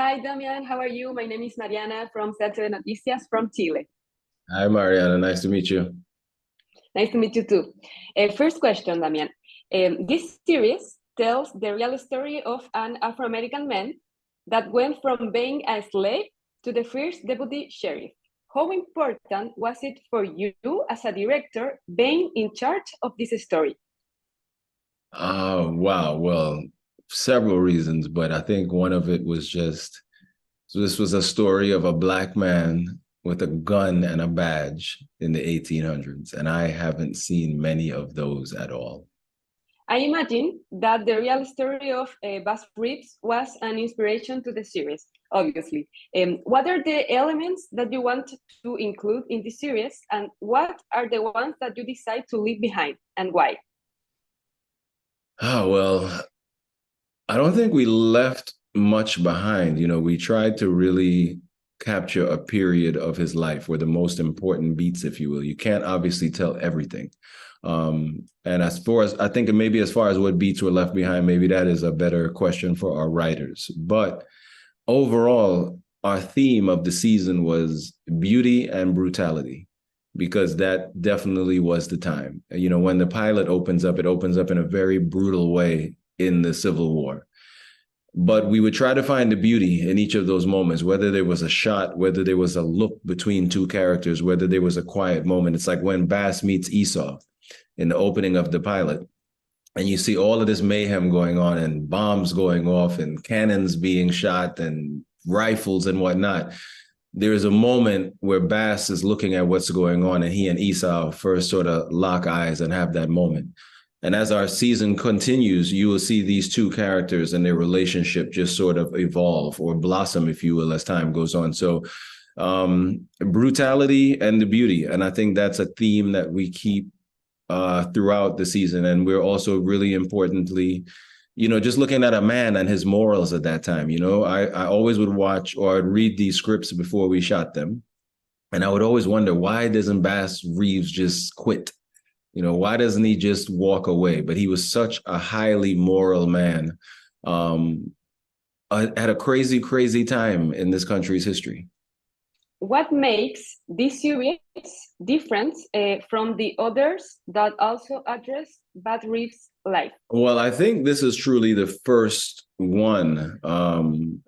Hi, Damian. How are you? My name is Mariana from CHV Noticias from Chile. Hi, Mariana. Nice to meet you. Nice to meet you too. First question, Damian. This series tells the real story of an Afro-American man that went from being a slave to the first deputy sheriff. How important was it for you as a director being in charge of this story? Oh, wow. Well, several reasons, but I think one of it was just so this was a story of a Black man with a gun and a badge in the 1800s, and I haven't seen many of those at all. I imagine that the real story of Bass Reeves was an inspiration to the series, obviously. What are the elements that you want to include in the series, and what are the ones that you decide to leave behind, and why? Oh, well, I don't think we left much behind. We tried to really capture a period of his life where the most important beats, if you will. You can't obviously tell everything. And as far as I think, maybe as far as what beats were left behind, maybe that is a better question for our writers. But overall, our theme of the season was beauty and brutality, because that definitely was the time. When the pilot opens up, it opens up in a very brutal way in the Civil War. But we would try to find the beauty in each of those moments, whether there was a shot, whether there was a look between two characters, whether there was a quiet moment. It's like when Bass meets Esau in the opening of the pilot, and you see all of this mayhem going on and bombs going off and cannons being shot and rifles and whatnot. There is a moment where Bass is looking at what's going on, and he and Esau first sort of lock eyes and have that moment. And as our season continues, you will see these two characters and their relationship just sort of evolve or blossom, if you will, as time goes on. So brutality and the beauty. And I think that's a theme that we keep throughout the season. And we're also really importantly, just looking at a man and his morals at that time. I always would watch or I'd read these scripts before we shot them. And I would always wonder, why doesn't Bass Reeves just quit? Why doesn't he just walk away? But he was such a highly moral man at a crazy, crazy time in this country's history. What makes this series different from the others that also address Bass Reeves' life? Well, I think this is truly the first one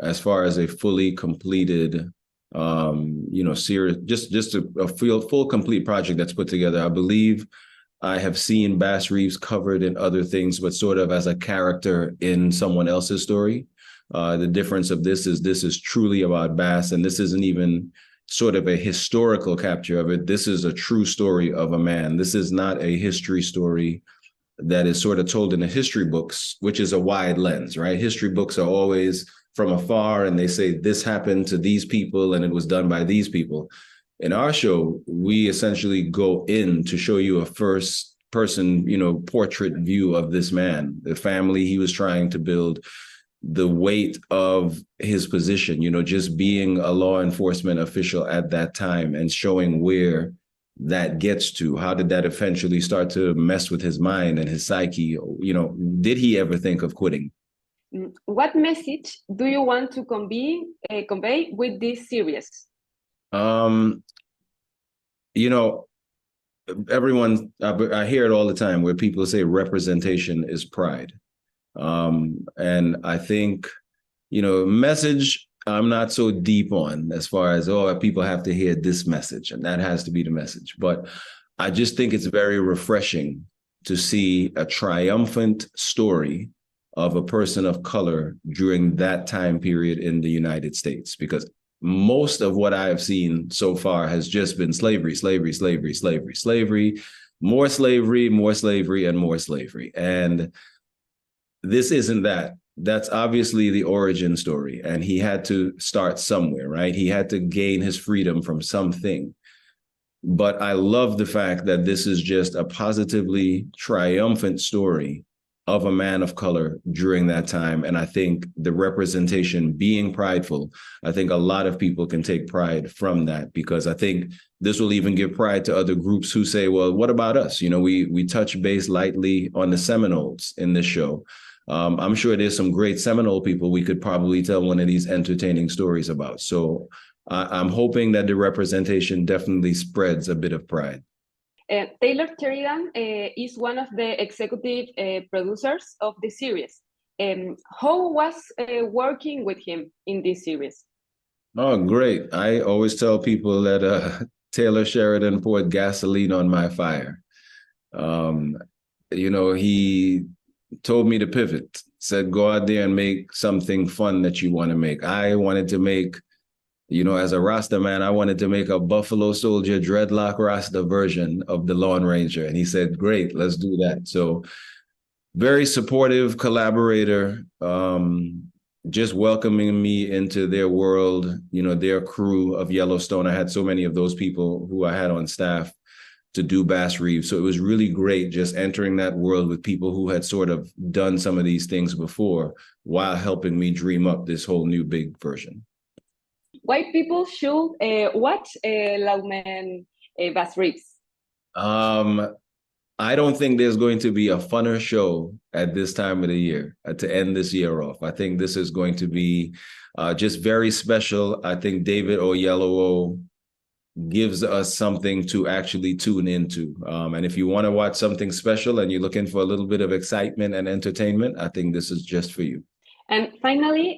as far as a fully completed series, just a full complete project that's put together. I believe I have seen Bass Reeves covered in other things, but sort of as a character in someone else's story. The difference of this is truly about Bass, and this isn't even sort of a historical capture of it. This is a true story of a man. This is not a history story that is sort of told in the history books, which is a wide lens, right? History books are always from afar, and they say this happened to these people and it was done by these people. In our show, we essentially go in to show you a first person, portrait view of this man, the family he was trying to build, the weight of his position, just being a law enforcement official at that time and showing where that gets to. How did that eventually start to mess with his mind and his psyche? Did he ever think of quitting? What message do you want to convey with this series? Everyone, I hear it all the time where people say representation is pride. And I think, message, I'm not so deep on as far as, people have to hear this message and that has to be the message. But I just think it's very refreshing to see a triumphant story of a person of color during that time period in the United States, because most of what I have seen so far has just been slavery, slavery, slavery, slavery, slavery, more slavery, more slavery, and more slavery. And this isn't that. That's obviously the origin story. And he had to start somewhere, right? He had to gain his freedom from something. But I love the fact that this is just a positively triumphant story of a man of color during that time. And I think the representation being prideful, I think a lot of people can take pride from that, because I think this will even give pride to other groups who say, well, what about us? We touch base lightly on the Seminoles in this show. I'm sure there's some great Seminole people we could probably tell one of these entertaining stories about. So I'm hoping that the representation definitely spreads a bit of pride. Taylor Sheridan is one of the executive producers of the series. How was working with him in this series? Oh, great. I always tell people that Taylor Sheridan poured gasoline on my fire. He told me to pivot, said, go out there and make something fun that you want to make. I wanted to make, as a Rasta man, I wanted to make a Buffalo Soldier dreadlock Rasta version of the Lone Ranger. And he said, great, let's do that. So very supportive collaborator, just welcoming me into their world, their crew of Yellowstone. I had so many of those people who I had on staff to do Bass Reeves. So it was really great just entering that world with people who had sort of done some of these things before while helping me dream up this whole new big version. White people should watch Lawmen Bass Reeves. I don't think there's going to be a funner show at this time of the year to end this year off. I think this is going to be just very special. I think David Oyelowo gives us something to actually tune into. And if you want to watch something special and you're looking for a little bit of excitement and entertainment, I think this is just for you. And finally,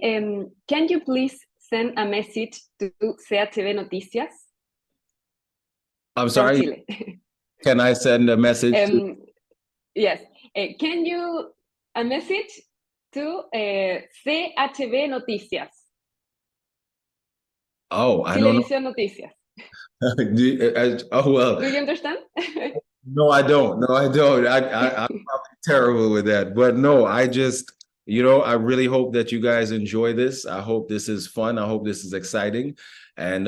can you please send a message to CHV Noticias? I'm sorry. Can I send a message? Yes. Can you a message to CHV Noticias? Oh, I don't know. Televisión Noticias. Oh, well. Do you understand? No, I don't. No, I don't. I'm probably terrible with that. But no, I just, I really hope that you guys enjoy this. I hope this is fun. I hope this is exciting. And,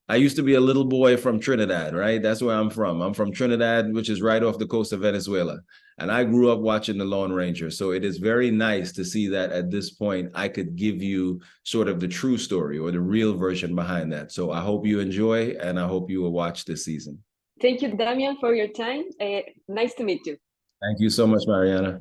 I used to be a little boy from Trinidad, right? That's where I'm from. I'm from Trinidad, which is right off the coast of Venezuela. And I grew up watching The Lone Ranger. So it is very nice to see that at this point, I could give you sort of the true story or the real version behind that. So I hope you enjoy, and I hope you will watch this season. Thank you, Damian, for your time. Nice to meet you. Thank you so much, Mariana.